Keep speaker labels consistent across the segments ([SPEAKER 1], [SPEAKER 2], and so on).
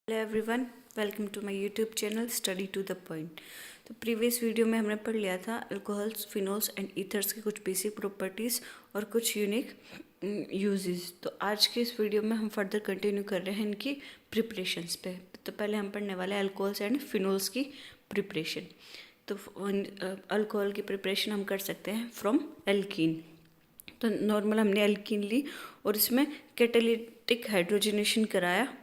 [SPEAKER 1] Hello everyone, welcome to my YouTube channel study to the point. तो previous video में हमने पढ़ लिया था अल्कोहल्स, फिनोल्स एंड ईथर्स की कुछ बेसिक प्रॉपर्टीज़ और कुछ यूनिक यूजेस। तो आज के इस वीडियो में हम फर्दर कंटिन्यू कर रहे हैं इनकी प्रिपरेशंस पे। तो पहले हम पढ़ने वाले हैं अल्कोहल्स एंड फिनोल्स की प्रिपरेशन। तो अल्कोहल की प्रिपरेशन हम कर सकते हैं फ्रॉम एल्कीन। तो नॉर्मल हमने एल्कीन ली और इसमें कैटालिटिक हाइड्रोजनेशन कराया,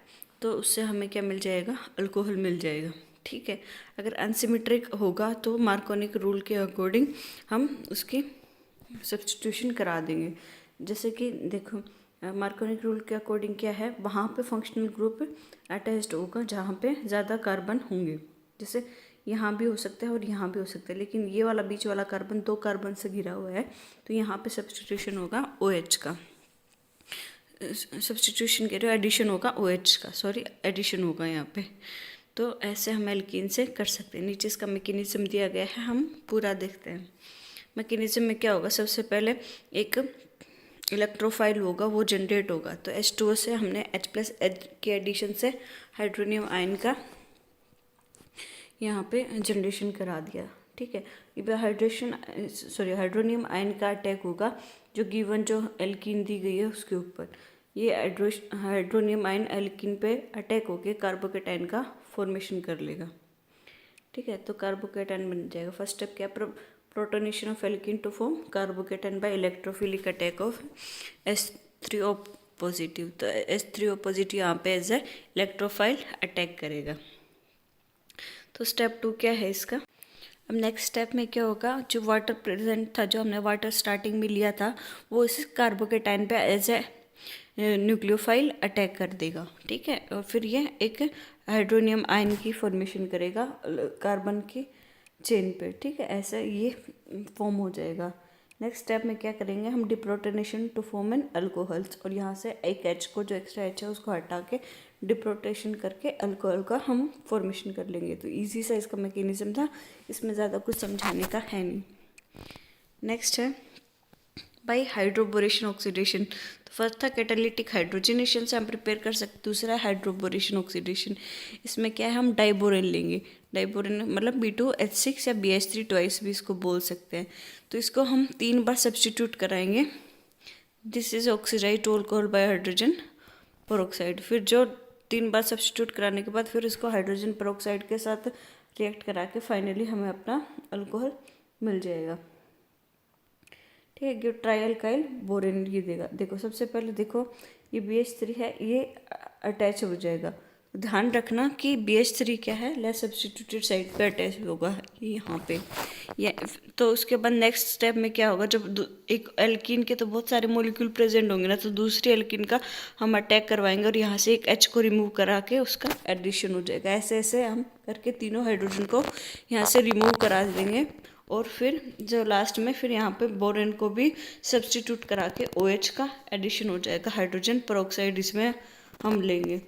[SPEAKER 1] तो उससे हमें क्या मिल जाएगा, अल्कोहल मिल जाएगा। ठीक है, अगर अनसिमेट्रिक होगा तो मार्कोनिक रूल के अकॉर्डिंग हम उसकी सब्स्टिट्यूशन करा देंगे। जैसे कि देखो, मार्कोनिक रूल के अकॉर्डिंग क्या है, वहाँ पे फंक्शनल ग्रुप अटैच्ड होगा जहाँ पे ज़्यादा कार्बन होंगे। जैसे यहाँ भी हो सकता है और यहाँ भी हो सकता है, लेकिन ये वाला बीच वाला कार्बन 2 कार्बन से घिरा हुआ है, तो यहाँ पे सब्स्टिट्यूशन होगा OH का। सब्स्टिट्यूशन कह रहे हो, एडिशन होगा OH का, सॉरी एडिशन होगा यहाँ पे। तो ऐसे हम एल्कीन से कर सकते हैं। नीचे इसका मैकेनिज्म दिया गया है, हम पूरा देखते हैं। मैकेनिज्म में क्या होगा, सबसे पहले एक इलेक्ट्रोफाइल होगा, वो जनरेट होगा। तो H2O से हमने H+ के एडिशन से हाइड्रोनियम आयन का यहाँ पे जनरेशन करा दिया। ठीक है, ये हाइड्रोनियम आयन का अटैक होगा जो गिवन जो एल्कीन दी गई है उसके ऊपर। ये हाइड्रोनियम आयन एल्कीन पे अटैक होके कार्बोकेटाइन का फॉर्मेशन कर लेगा। ठीक है, तो कार्बोकेटाइन बन जाएगा। फर्स्ट स्टेप क्या, protonation of alkene to form carbocation by electrophilic attack of H3O positive. तो H3O पॉजिटिव यहाँ पे एज ए इलेक्ट्रोफाइल अटैक करेगा। तो स्टेप 2 क्या है इसका। अब नेक्स्ट स्टेप में क्या होगा, जो वाटर प्रेजेंट था, जो हमने वाटर स्टार्टिंग में लिया था, वो इस कार्बोकेटाइन पे एज ए न्यूक्लियोफाइल अटैक कर देगा। ठीक है, और फिर ये एक हाइड्रोनियम आयन की फॉर्मेशन करेगा कार्बन की चेन पे। ठीक है, ऐसा ये फॉर्म हो जाएगा। नेक्स्ट स्टेप में क्या करेंगे, हम डिप्रोटोनेशन टू फॉर्म एन अल्कोहल्स, और यहाँ से एक H को, जो एक्स्ट्रा H है उसको हटा के डिप्रोटेशन करके अल्कोहल का हम फॉर्मेशन कर लेंगे। तो इजी सा इसका मैकेनिज्म था, इसमें ज़्यादा कुछ समझाने का है नहीं। नेक्स्ट है बाई हाइड्रोबोरेशन ऑक्सीडेशन। तो फर्स्ट था कैटालिटिक हाइड्रोजनेशन से हम प्रिपेयर कर सकते, दूसरा है हाइड्रोबोरेशन ऑक्सीडेशन। इसमें क्या है, हम डाइबोरेन लेंगे। डाइबोरेन मतलब B2H6 या BH3 ट्वाइस भी इसको बोल सकते हैं। तो इसको हम 3 बार सब्स्टिट्यूट कराएंगे। This is oxidised alcohol by hydrogen peroxide. फिर जो 3 बार सब्स्टिट्यूट कराने के बाद फिर इसको हाइड्रोजन पेरोक्साइड के साथ रिएक्ट करा के फाइनली हमें अपना अल्कोहल मिल जाएगा। ठीक है, ट्राइअल्काइल बोरेन ये देगा। देखो सबसे पहले देखो, ये BH3 है, ये अटैच हो जाएगा। ध्यान रखना कि BH3 क्या है, लेस सब्स्टिट्यूटेड साइड पे अटैच होगा यहाँ पे। ये तो उसके बाद नेक्स्ट स्टेप में क्या होगा, जब एक एल्कीन के तो बहुत सारे मॉलिक्यूल प्रेजेंट होंगे ना, तो दूसरी एल्कीन का हम अटैक करवाएंगे और यहाँ से एक H को रिमूव करा के उसका एडिशन हो जाएगा। ऐसे ऐसे हम करके तीनों हाइड्रोजन को यहाँ से रिमूव करा देंगे, और फिर जो लास्ट में फिर यहाँ पे बोरेन को भी सब्स्टिट्यूट करा के OH का एडिशन हो जाएगा, हाइड्रोजन पेरोक्साइड इसमें हम लेंगे।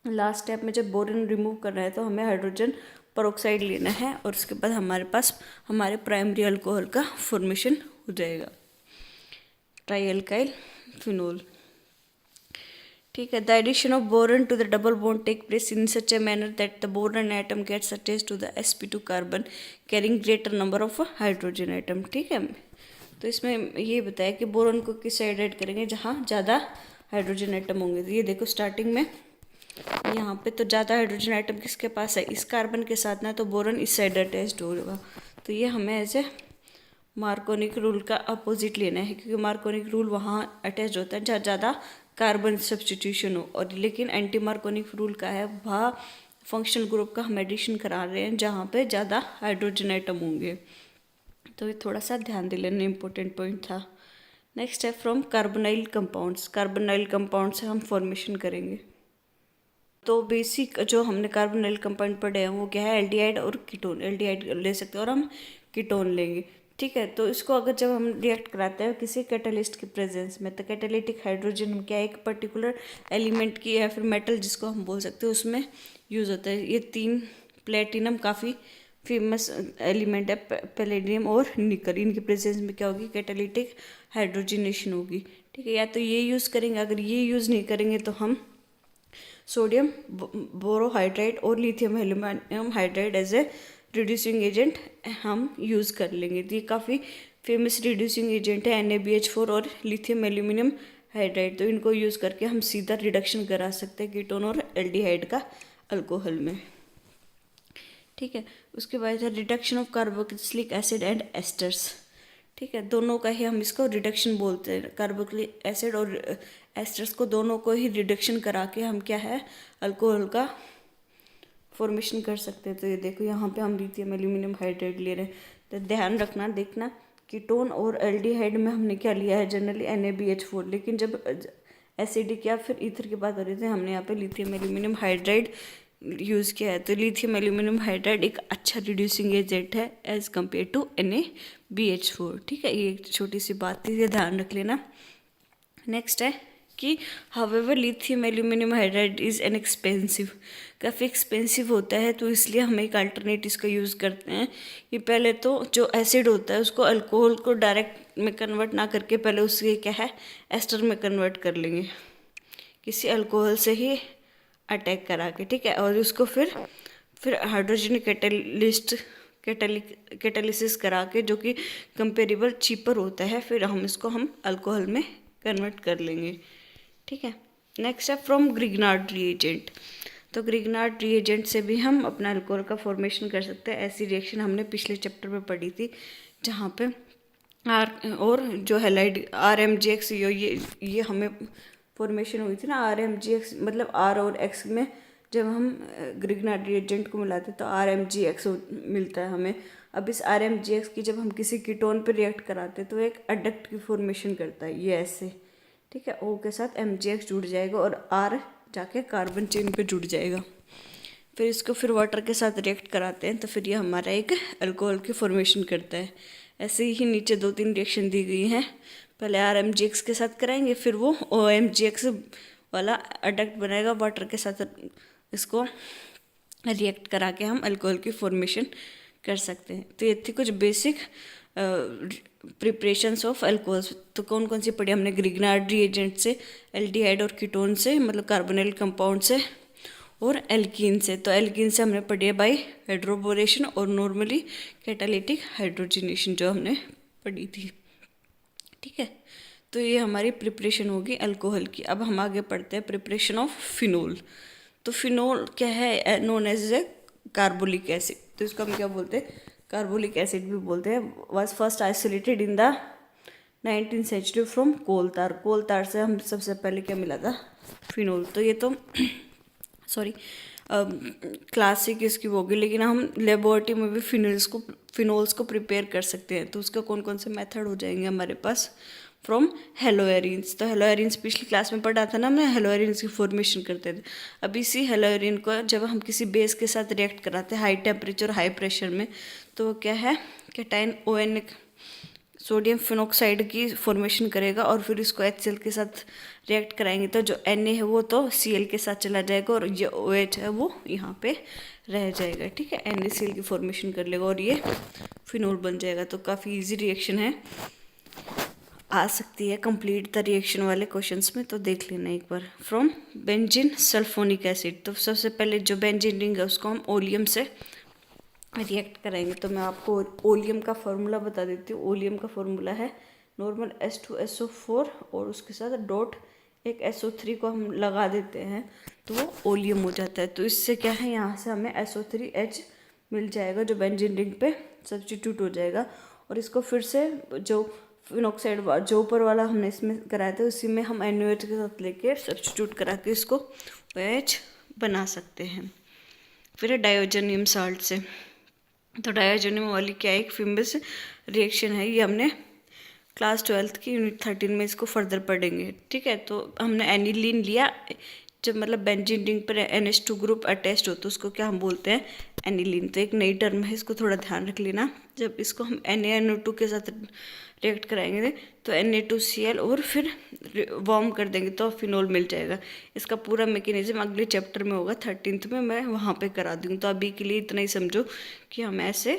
[SPEAKER 1] लास्ट स्टेप में जब बोरेन रिमूव कर रहे हैं तो हमें हाइड्रोजन पेरोक्साइड लेना है, और उसके बाद हमारे पास हमारे प्राइमरी अल्कोहल का फॉर्मेशन हो जाएगा, ट्राइअल्काइल फिनोल। ठीक है, the addition of boron to the double bond take place in such a manner that the boron atom gets attached to the sp2 carbon carrying greater number of hydrogen atom. ठीक है, तो इसमें ये बताया कि boron को किस side add करेंगे, जहाँ ज़्यादा हाइड्रोजन एटम होंगे। तो ये देखो स्टार्टिंग में यहाँ पे तो ज़्यादा हाइड्रोजन आइटम किसके पास है, इस कार्बन के साथ ना, तो बोरन इस साइड अटैच्ड होगा। तो ये हमें ऐसे मार्कोनिक रूल का अपोजिट लेना है, क्योंकि मार्कोनिक रूल वहाँ अटैच होता है जहाँ ज़्यादा कार्बन सब्स्टिट्यूशन हो, और लेकिन एंटी मार्कोनिक रूल का है, वहाँ फंक्शनल ग्रुप का हम एडिशन करा रहे हैं जहाँ पे ज़्यादा हाइड्रोजन आइटम होंगे। तो ये थोड़ा सा ध्यान दे लेना, इम्पोर्टेंट पॉइंट था। नेक्स्ट है from carbonyl compounds. Carbonyl compound से हम फॉर्मेशन करेंगे। तो बेसिक जो हमने कार्बोनाइल कंपाउंड पढ़े हैं वो क्या है, एल्डिहाइड और कीटोन। एल्डिहाइड ले सकते हैं और हम कीटोन लेंगे। ठीक है, तो इसको अगर जब हम रिएक्ट कराते हैं किसी कैटालिस्ट के प्रेजेंस में, तो कैटालिटिक हाइड्रोजन क्या है, एक पर्टिकुलर एलिमेंट की या फिर मेटल जिसको हम बोल सकते हैं उसमें यूज़ होता है। ये 3 प्लेटिनम काफ़ी फेमस एलिमेंट है, पैलेडियम और निकल। इनके प्रेजेंस में क्या होगी, कैटालिटिक हाइड्रोजनेशन होगी। ठीक है, या तो ये यूज़ करेंगे, अगर ये यूज़ नहीं करेंगे तो हम सोडियम बोरोहाइड्राइड और lithium aluminium hydride as a reducing agent हम यूज़ कर लेंगे। तो ये काफ़ी फेमस रिड्यूसिंग एजेंट है NaBH4 और लिथियम एल्यूमिनियम हाइड्राइड। तो इनको यूज़ करके हम सीधा रिडक्शन करा सकते हैं कीटोन और एल्डिहाइड का अल्कोहल में। ठीक है, उसके बाद है reduction of carboxylic acid and asters. ठीक है, दोनों का ही हम इसको रिडक्शन बोलते हैं। कार्बोक्सिलिक एसिड और एस्टर्स को दोनों को ही रिडक्शन करा के हम क्या है अल्कोहल का फॉर्मेशन कर सकते हैं। तो ये देखो यहाँ पे हम लिथियम एल्यूमिनियम हाइड्राइड ले रहे हैं। तो ध्यान रखना, देखना कीटोन और एल्डिहाइड में हमने क्या लिया है जनरली NaBH4, लेकिन जब एसिडिक या फिर ईथर की बात हो रही थी हमने यहाँ पे लिथियम एल्यूमिनियम हाइड्राइड यूज़ किया है। तो लिथियम एल्यूमिनियम हाइड्राइड एक अच्छा रिड्यूसिंग एजेंट है एज कम्पेयर टू NaBH4। ठीक है, ये एक छोटी सी बात थी, ये ध्यान रख लेना। नेक्स्ट है कि however lithium aluminium hydride is an expensive, काफ़ी एक्सपेंसिव होता है, तो इसलिए हम एक अल्टरनेट इसका यूज़ करते हैं। ये पहले तो जो एसिड होता है उसको अल्कोहल को डायरेक्ट में कन्वर्ट ना करके पहले उसके क्या है एस्टर में कन्वर्ट कर लेंगे किसी अल्कोहल से ही अटैक करा के। ठीक है, और उसको फिर हाइड्रोजन कैटालिसिस करा के, जो कि कंपेरेबल चीपर होता है, फिर हम अल्कोहल में कन्वर्ट कर लेंगे। ठीक है, नेक्स्ट है फ्रॉम ग्रिग्नार्ड रिएजेंट। तो ग्रिग्नार्ड रिएजेंट से भी हम अपना अल्कोहल का फॉर्मेशन कर सकते हैं। ऐसी रिएक्शन हमने पिछले चैप्टर में पढ़ी थी, जहाँ पे और जो हैलाइड RMGX ये हमें फॉर्मेशन हुई थी ना। RMGX मतलब R और X में जब हम ग्रिग्नार्ड रिएजेंट को मिलाते हैं तो RMGX मिलता है हमें। अब इस RMGX की जब हम किसी कीटोन पर रिएक्ट कराते हैं तो एक एडक्ट की फॉर्मेशन करता है, ये ऐसे। ठीक है, O के साथ MgX जुड़ जाएगा और R जाके कार्बन चेन पे जुड़ जाएगा। फिर इसको फिर वाटर के साथ रिएक्ट कराते हैं तो फिर ये हमारा एक अल्कोहल की फॉर्मेशन करता है। ऐसे ही नीचे 2-3 रिएक्शन दी गई हैं, पहले RMGX के साथ कराएंगे, फिर वो OMGX वाला एडक्ट बनाएगा, वाटर के साथ इसको रिएक्ट करा के हम अल्कोहल की फॉर्मेशन कर सकते हैं। तो ये थी कुछ बेसिक प्रिपरेशंस ऑफ अल्कोहल्स। तो कौन कौन सी पढ़ी हमने? ग्रिग्नार्ड रिएजेंट से, एल्डिहाइड और कीटोन से, मतलब कार्बोनिल कंपाउंड से, और एल्कीन से। तो एल्कीन से हमने पढ़ी है बाई हाइड्रोबोरेशन और नॉर्मली कैटालिटिक हाइड्रोजनेशन, जो हमने पढ़ी थी। ठीक है, तो ये हमारी प्रिपरेशन होगी अल्कोहल की। अब हम आगे पढ़ते हैं प्रिपरेशन ऑफ फिनोल। तो फिनोल क्या है? Known as a carbolic acid. तो इसको हम क्या बोलते हैं? कार्बोलिक एसिड भी बोलते हैं। Was first isolated in the 19th century from coal tar. Coal tar से हम सबसे पहले क्या मिला था? फिनोल। तो ये तो सॉरी क्लासिक इसकी होगी, लेकिन हम लेबोरेटरी में भी फिनोल्स को प्रिपेयर कर सकते हैं। तो उसका कौन कौन से मेथड हो जाएंगे हमारे पास? फ्रॉम हेलोएरिन्स। तो हेलोएरिन्स पिछली क्लास में पढ़ा था ना हमने, हेलोएरिन्स की फॉर्मेशन करते थे। अब इसी हेलोएरिन को जब हम किसी बेस के साथ रिएक्ट कराते हैं हाई टेम्परेचर हाई प्रेशर में, तो वो क्या है? कैटाइन ON सोडियम फिनोक्साइड की फॉर्मेशन करेगा, और फिर इसको HCl के साथ रिएक्ट कराएंगे तो जो Na है वो तो Cl के साथ चला जाएगा, और ये OH है वो यहाँ पे रह जाएगा। ठीक है, NaCl की फॉर्मेशन कर लेगा और ये फिनोल बन जाएगा। तो काफ़ी इजी रिएक्शन है, आ सकती है कंप्लीट द रिएक्शन वाले क्वेश्चंस में, तो देख लेना एक बार। From benzene sulphonic acid. तो सबसे पहले जो बेंजीन रिंग है उसको हम ओलियम से रिएक्ट कराएंगे। तो मैं आपको ओलियम का फॉर्मूला बता देती हूँ। ओलियम का फॉर्मूला है नॉर्मल H2SO4 और उसके साथ डॉट एक SO3 को हम लगा देते हैं तो वो ओलियम हो जाता है। तो इससे क्या है, यहाँ से हमें SO3H मिल जाएगा जो बेंजीन रिंग पे सब्स्टिट्यूट हो जाएगा, और इसको फिर से जो फिनोक्साइड जो ऊपर वाला हमने इसमें कराया था उसी में हम NaOH के साथ लेके सब्स्टिट्यूट करा के इसको OH बना सकते हैं। फिर डायोजोनियम साल्ट से। तो डायोजोनियम वाली क्या एक फेमस रिएक्शन है, ये हमने क्लास 12th की यूनिट 13 में इसको फर्दर पढ़ेंगे। ठीक है, तो हमने एनिलीन लिया, जब मतलब बेंजीन रिंग पर NH2 ग्रुप अटैच्ड हो तो उसको क्या हम बोलते हैं? एनिलीन। तो एक नई टर्म है, इसको थोड़ा ध्यान रख लेना। जब इसको हम NaNO2 के साथ रिएक्ट कराएंगे तो Na2Cl और फिर वार्म कर देंगे तो फिनोल मिल जाएगा। इसका पूरा मैकेनिज्म अगले चैप्टर में होगा 13th में, मैं वहाँ पे करा दूँगी। तो अभी के लिए इतना ही समझो कि हम ऐसे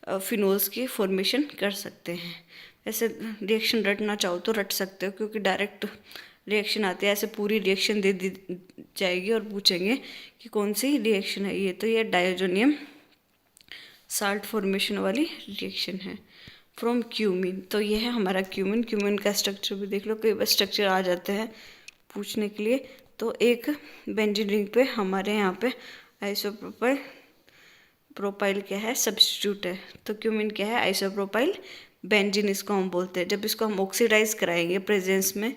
[SPEAKER 1] फिनोल्स की फॉर्मेशन कर सकते हैं। ऐसे रिएक्शन रटना चाहो तो रट सकते हो, क्योंकि डायरेक्ट रिएक्शन आती है, ऐसे पूरी रिएक्शन दे दी जाएगी और पूछेंगे कि कौन सी रिएक्शन है ये, तो ये डायजोनियम साल्ट फॉर्मेशन वाली रिएक्शन है। फ्रॉम क्यूमिन, तो ये है हमारा क्यूमिन। क्यूमिन का स्ट्रक्चर भी देख लो, कई बार स्ट्रक्चर आ जाते हैं पूछने के लिए। तो एक बेंजीन रिंग पे हमारे यहाँ पे आइसोप्रोपाइल क्या है, सब्स्टिट्यूट है। तो क्यूमिन क्या है, आइसोप्रोपाइल बेंजीन इसको हम बोलते हैं। जब इसको हम ऑक्सीडाइज कराएंगे प्रेजेंस में,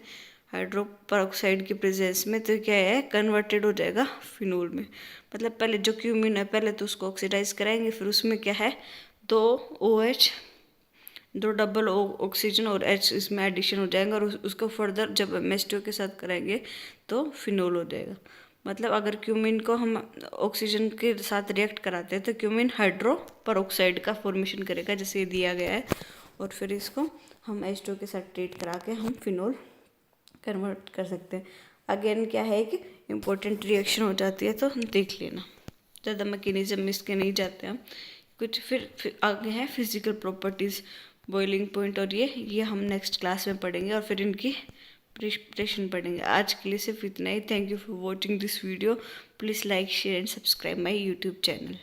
[SPEAKER 1] हाइड्रोपरऑक्साइड की प्रेजेंस में, तो क्या है, कन्वर्टेड हो जाएगा फिनोल में। मतलब पहले जो क्यूमिन है पहले तो उसको ऑक्सीडाइज कराएंगे, फिर उसमें क्या है, 2 OH, 2 डबल ऑक्सीजन और H इसमें एडिशन हो जाएगा, और उसको फर्दर जब MH2 के साथ कराएंगे तो फिनोल हो जाएगा। मतलब अगर क्यूमिन को हम ऑक्सीजन के साथ रिएक्ट कराते हैं तो क्यूमिन हाइड्रोपरऑक्साइड का फॉर्मेशन करेगा, जैसे ये दिया गया है, और फिर इसको हम H2 के साथ ट्रीट करा के हम फिनोल कन्वर्ट कर सकते हैं। अगेन क्या है कि इम्पोर्टेंट रिएक्शन हो जाती है, तो देख लेना, ज़्यादा मैकेनिज्म इसके नहीं जाते हम कुछ। फिर आगे है फिजिकल प्रॉपर्टीज़, बॉइलिंग पॉइंट, और ये हम नेक्स्ट क्लास में पढ़ेंगे, और फिर इनकी प्रिपरेशन पढ़ेंगे। आज के लिए सिर्फ इतना ही। Thank you for watching this video. Please like, share and subscribe my YouTube channel.